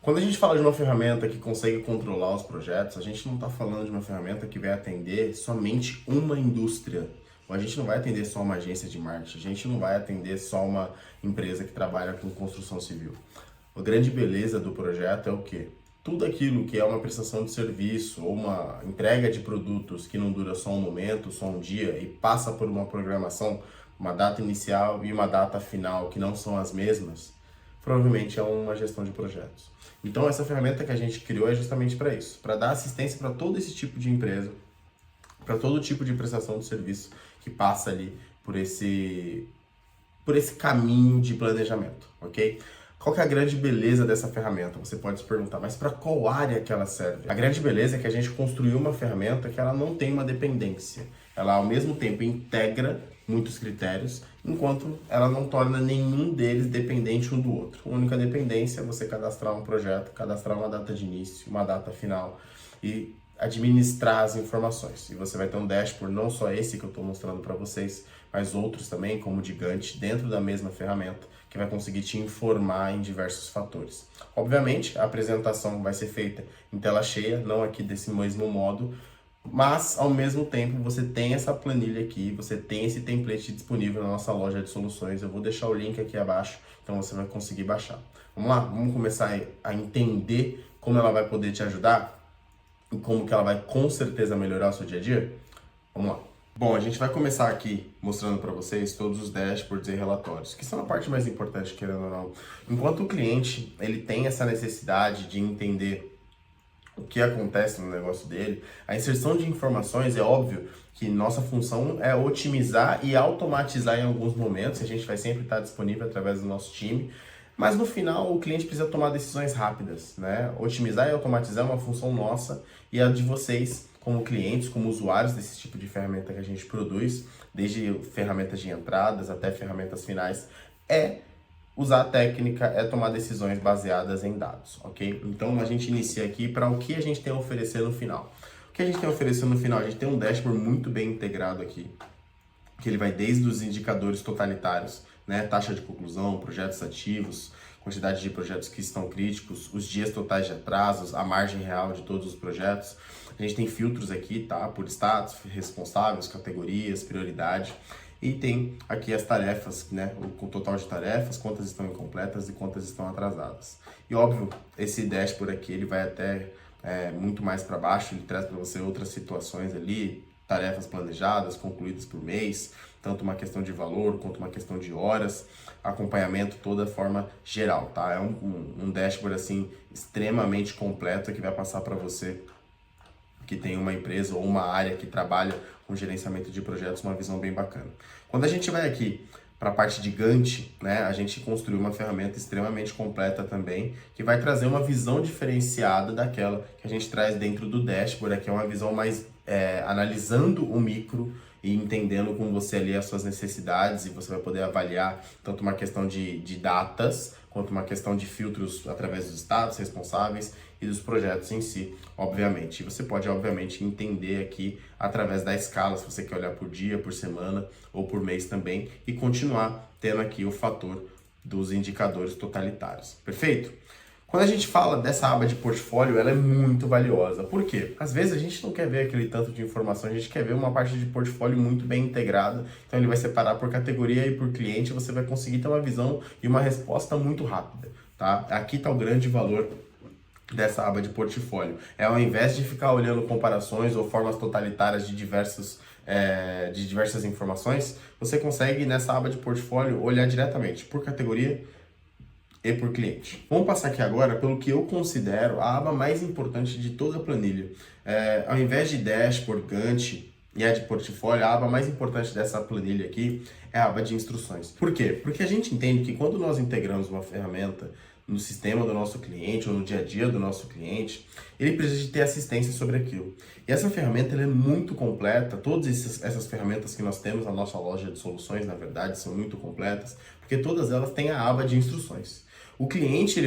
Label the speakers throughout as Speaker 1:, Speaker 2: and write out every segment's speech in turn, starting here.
Speaker 1: Quando a gente fala de uma ferramenta que consegue controlar os projetos, a gente não está falando de uma ferramenta que vai atender somente uma indústria. Ou a gente não vai atender só uma agência de marketing, a gente não vai atender só uma empresa que trabalha com construção civil. A grande beleza do projeto é o quê? Tudo aquilo que é uma prestação de serviço ou uma entrega de produtos que não dura só um momento, só um dia e passa por uma programação, uma data inicial e uma data final que não são as mesmas, provavelmente é uma gestão de projetos. Então essa ferramenta que a gente criou é justamente para isso, para dar assistência para todo esse tipo de empresa, para todo tipo de prestação de serviço que passa ali por esse caminho de planejamento, ok? Qual que é a grande beleza dessa ferramenta? Você pode se perguntar, mas para qual área que ela serve? A grande beleza é que a gente construiu uma ferramenta que ela não tem uma dependência. Ela, ao mesmo tempo, integra muitos critérios, enquanto ela não torna nenhum deles dependente um do outro. A única dependência é você cadastrar um projeto, cadastrar uma data de início, uma data final e administrar as informações. E você vai ter um dashboard, não só esse que eu estou mostrando para vocês, mas outros também, como o Gigante, dentro da mesma ferramenta, que vai conseguir te informar em diversos fatores. Obviamente, a apresentação vai ser feita em tela cheia, não aqui desse mesmo modo, mas ao mesmo tempo você tem essa planilha aqui, você tem esse template disponível na nossa loja de soluções. Eu vou deixar o link aqui abaixo, então você vai conseguir baixar. Vamos lá? Vamos começar a entender como ela vai poder te ajudar e como que ela vai com certeza melhorar o seu dia a dia? Vamos lá. Bom, a gente vai começar aqui mostrando para vocês todos os dashboards e relatórios, que são a parte mais importante, querendo ou não. Enquanto o cliente ele tem essa necessidade de entender o que acontece no negócio dele, a inserção de informações é óbvio que nossa função é otimizar e automatizar em alguns momentos, a gente vai sempre estar disponível através do nosso time, mas no final o cliente precisa tomar decisões rápidas, né? Otimizar e automatizar é uma função nossa e a de vocês como clientes, como usuários desse tipo de ferramenta que a gente produz, desde ferramentas de entradas até ferramentas finais, é usar a técnica, é tomar decisões baseadas em dados, ok? Então a gente inicia aqui para o que a gente tem a oferecer no final. O que a gente tem a oferecer no final? A gente tem um dashboard muito bem integrado aqui, que ele vai desde os indicadores totalitários, né? Taxa de conclusão, projetos ativos, quantidade de projetos que estão críticos, os dias totais de atrasos, a margem real de todos os projetos. A gente tem filtros aqui, tá? Por status, responsáveis, categorias, prioridade. E tem aqui as tarefas, né? O total de tarefas, quantas estão incompletas e quantas estão atrasadas. E óbvio, esse dashboard aqui, ele vai até muito mais para baixo, ele traz para você outras situações ali, tarefas planejadas, concluídas por mês, tanto uma questão de valor quanto uma questão de horas, acompanhamento toda forma geral, tá? É um dashboard assim extremamente completo que vai passar para você que tem uma empresa ou uma área que trabalha com gerenciamento de projetos, uma visão bem bacana. Quando a gente vai aqui para a parte de Gantt, né, a gente construiu uma ferramenta extremamente completa também, que vai trazer uma visão diferenciada daquela que a gente traz dentro do dashboard, que é uma visão mais analisando o micro e entendendo com você ali as suas necessidades, e você vai poder avaliar tanto uma questão de datas, quanto uma questão de filtros através dos estados responsáveis e dos projetos em si, obviamente. E você pode, obviamente, entender aqui através da escala, se você quer olhar por dia, por semana ou por mês também, e continuar tendo aqui o fator dos indicadores totalitários. Perfeito? Quando a gente fala dessa aba de portfólio, ela é muito valiosa. Por quê? Às vezes a gente não quer ver aquele tanto de informação, a gente quer ver uma parte de portfólio muito bem integrada. Então ele vai separar por categoria e por cliente, você vai conseguir ter uma visão e uma resposta muito rápida, tá? Aqui está o grande valor dessa aba de portfólio. Ao invés de ficar olhando comparações ou formas totalitárias de diversas informações, você consegue nessa aba de portfólio olhar diretamente por categoria e por cliente. Vamos passar aqui agora pelo que eu considero a aba mais importante de toda a planilha. Ao invés de dashboard, Gantt e a de portfólio, a aba mais importante dessa planilha aqui é a aba de instruções. Por quê? Porque a gente entende que quando nós integramos uma ferramenta no sistema do nosso cliente ou no dia a dia do nosso cliente, ele precisa de ter assistência sobre aquilo. E essa ferramenta ela é muito completa, todas essas ferramentas que nós temos na nossa loja de soluções, na verdade, são muito completas, porque todas elas têm a aba de instruções. O cliente,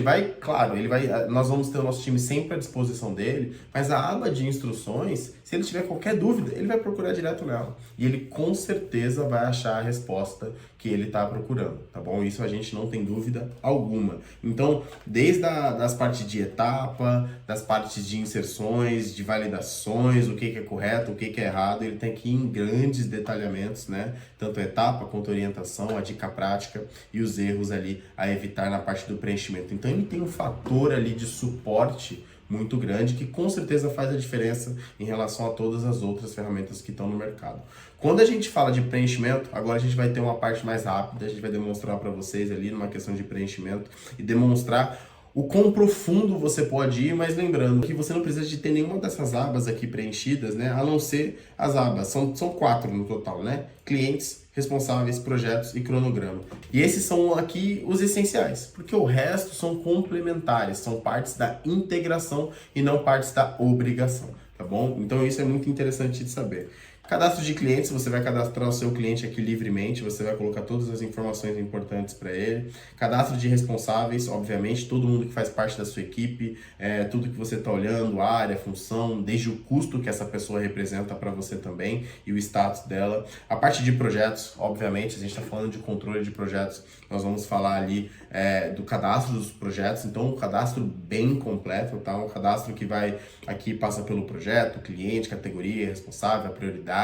Speaker 1: nós vamos ter o nosso time sempre à disposição dele, mas a aba de instruções, se ele tiver qualquer dúvida, ele vai procurar direto nela. E ele com certeza vai achar a resposta que ele está procurando, tá bom? Isso a gente não tem dúvida alguma. Então, desde das partes de etapa, das partes de inserções, de validações, o que é correto, o que é errado, ele tem que ir em grandes detalhamentos, né? Tanto a etapa quanto a orientação, a dica prática e os erros ali a evitar na parte do preenchimento. Então, ele tem um fator ali de suporte muito grande, que com certeza faz a diferença em relação a todas as outras ferramentas que estão no mercado. Quando a gente fala de preenchimento, agora a gente vai ter uma parte mais rápida, a gente vai demonstrar para vocês ali numa questão de preenchimento e demonstrar o quão profundo você pode ir, mas lembrando que você não precisa de ter nenhuma dessas abas aqui preenchidas, né? A não ser as abas, são 4 no total, né? Clientes, responsáveis, projetos e cronograma. E esses são aqui os essenciais, porque o resto são complementares, são partes da integração e não partes da obrigação, tá bom? Então isso é muito interessante de saber. Cadastro de clientes, você vai cadastrar o seu cliente aqui livremente, você vai colocar todas as informações importantes para ele. Cadastro de responsáveis, obviamente, todo mundo que faz parte da sua equipe, tudo que você está olhando, área, função, desde o custo que essa pessoa representa para você também e o status dela. A parte de projetos, obviamente, a gente está falando de controle de projetos, nós vamos falar ali do cadastro dos projetos, então um cadastro bem completo, tá? Um cadastro que vai aqui, passa pelo projeto, cliente, categoria, responsável, a prioridade,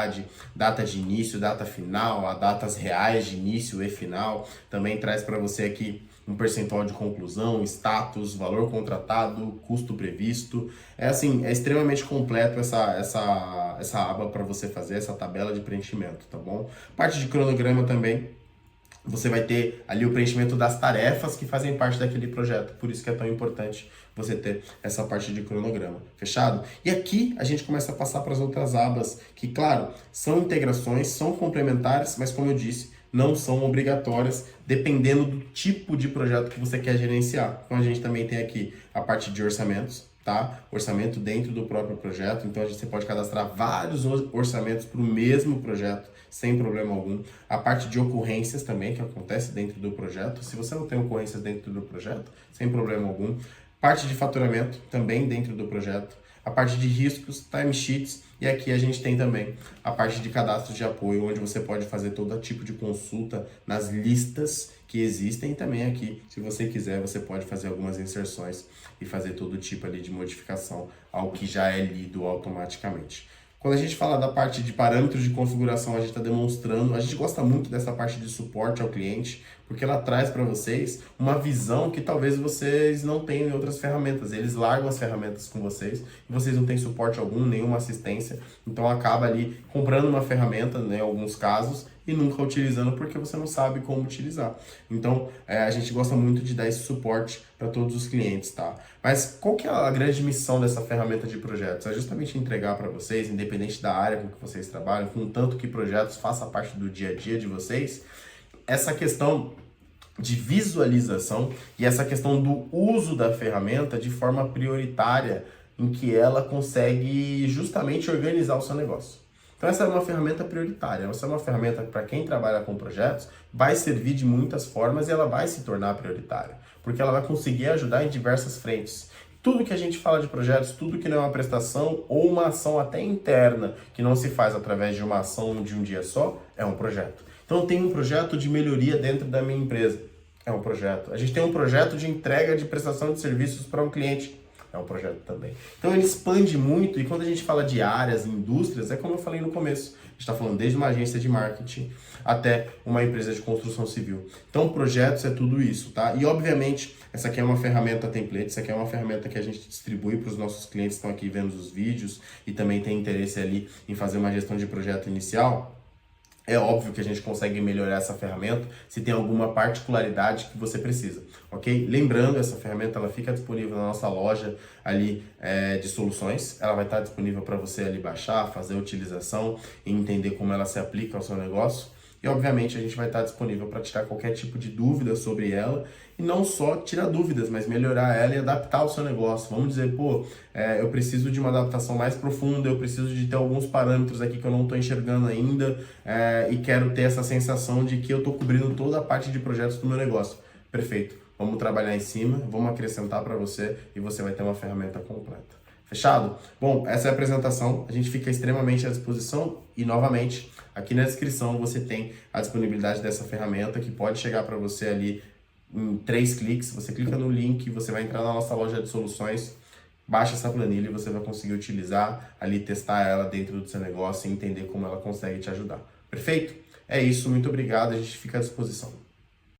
Speaker 1: data de início, data final, as datas reais de início e final, também traz para você aqui um percentual de conclusão, status, valor contratado, custo previsto. É assim, é extremamente completo essa aba para você fazer, essa tabela de preenchimento, tá bom? Parte de cronograma também. Você vai ter ali o preenchimento das tarefas que fazem parte daquele projeto. Por isso que é tão importante você ter essa parte de cronograma. Fechado? E aqui a gente começa a passar para as outras abas, que, claro, são integrações, são complementares, mas como eu disse, não são obrigatórias, dependendo do tipo de projeto que você quer gerenciar. Então a gente também tem aqui a parte de orçamentos, tá? Orçamento dentro do próprio projeto, então você pode cadastrar vários orçamentos para o mesmo projeto, sem problema algum. A parte de ocorrências também, que acontece dentro do projeto, se você não tem ocorrências dentro do projeto, sem problema algum. Parte de faturamento também dentro do projeto. A parte de riscos, timesheets, e aqui a gente tem também a parte de cadastro de apoio, onde você pode fazer todo tipo de consulta nas listas que existem, e também aqui, se você quiser, você pode fazer algumas inserções e fazer todo tipo ali de modificação ao que já é lido automaticamente. Quando a gente fala da parte de parâmetros de configuração, a gente está demonstrando, a gente gosta muito dessa parte de suporte ao cliente, porque ela traz para vocês uma visão que talvez vocês não tenham em outras ferramentas. Eles largam as ferramentas com vocês e vocês não têm suporte algum, nenhuma assistência, então acaba ali comprando uma ferramenta, né, em alguns casos, e nunca utilizando porque você não sabe como utilizar. Então, a gente gosta muito de dar esse suporte para todos os clientes, tá? Mas qual que é a grande missão dessa ferramenta de projetos? É justamente entregar para vocês, independente da área com que vocês trabalham, contanto que projetos façam parte do dia a dia de vocês, essa questão de visualização e essa questão do uso da ferramenta de forma prioritária, em que ela consegue justamente organizar o seu negócio. Então essa é uma ferramenta prioritária, essa é uma ferramenta que para quem trabalha com projetos vai servir de muitas formas e ela vai se tornar prioritária, porque ela vai conseguir ajudar em diversas frentes. Tudo que a gente fala de projetos, tudo que não é uma prestação ou uma ação até interna, que não se faz através de uma ação de um dia só, é um projeto. Então eu tenho um projeto de melhoria dentro da minha empresa, é um projeto. A gente tem um projeto de entrega de prestação de serviços para um cliente, é um projeto também. Então ele expande muito, e quando a gente fala de áreas, indústrias, é como eu falei no começo. A gente está falando desde uma agência de marketing até uma empresa de construção civil. Então projetos é tudo isso, tá? E obviamente, essa aqui é uma ferramenta template, essa aqui é uma ferramenta que a gente distribui para os nossos clientes que estão aqui vendo os vídeos e também tem interesse ali em fazer uma gestão de projeto inicial. É óbvio que a gente consegue melhorar essa ferramenta se tem alguma particularidade que você precisa, ok? Lembrando, essa ferramenta ela fica disponível na nossa loja ali de soluções. Ela vai estar disponível para você ali baixar, fazer a utilização e entender como ela se aplica ao seu negócio. E obviamente a gente vai estar disponível para tirar qualquer tipo de dúvida sobre ela e não só tirar dúvidas, mas melhorar ela e adaptar o seu negócio. Vamos dizer, pô, eu preciso de uma adaptação mais profunda, eu preciso de ter alguns parâmetros aqui que eu não estou enxergando ainda e quero ter essa sensação de que eu estou cobrindo toda a parte de projetos do meu negócio. Perfeito, vamos trabalhar em cima, vamos acrescentar para você e você vai ter uma ferramenta completa. Fechado? Bom, essa é a apresentação, a gente fica extremamente à disposição e, novamente, aqui na descrição você tem a disponibilidade dessa ferramenta que pode chegar para você ali em 3 cliques. Você clica no link, você vai entrar na nossa loja de soluções, baixa essa planilha e você vai conseguir utilizar ali, testar ela dentro do seu negócio e entender como ela consegue te ajudar. Perfeito? É isso, muito obrigado, a gente fica à disposição.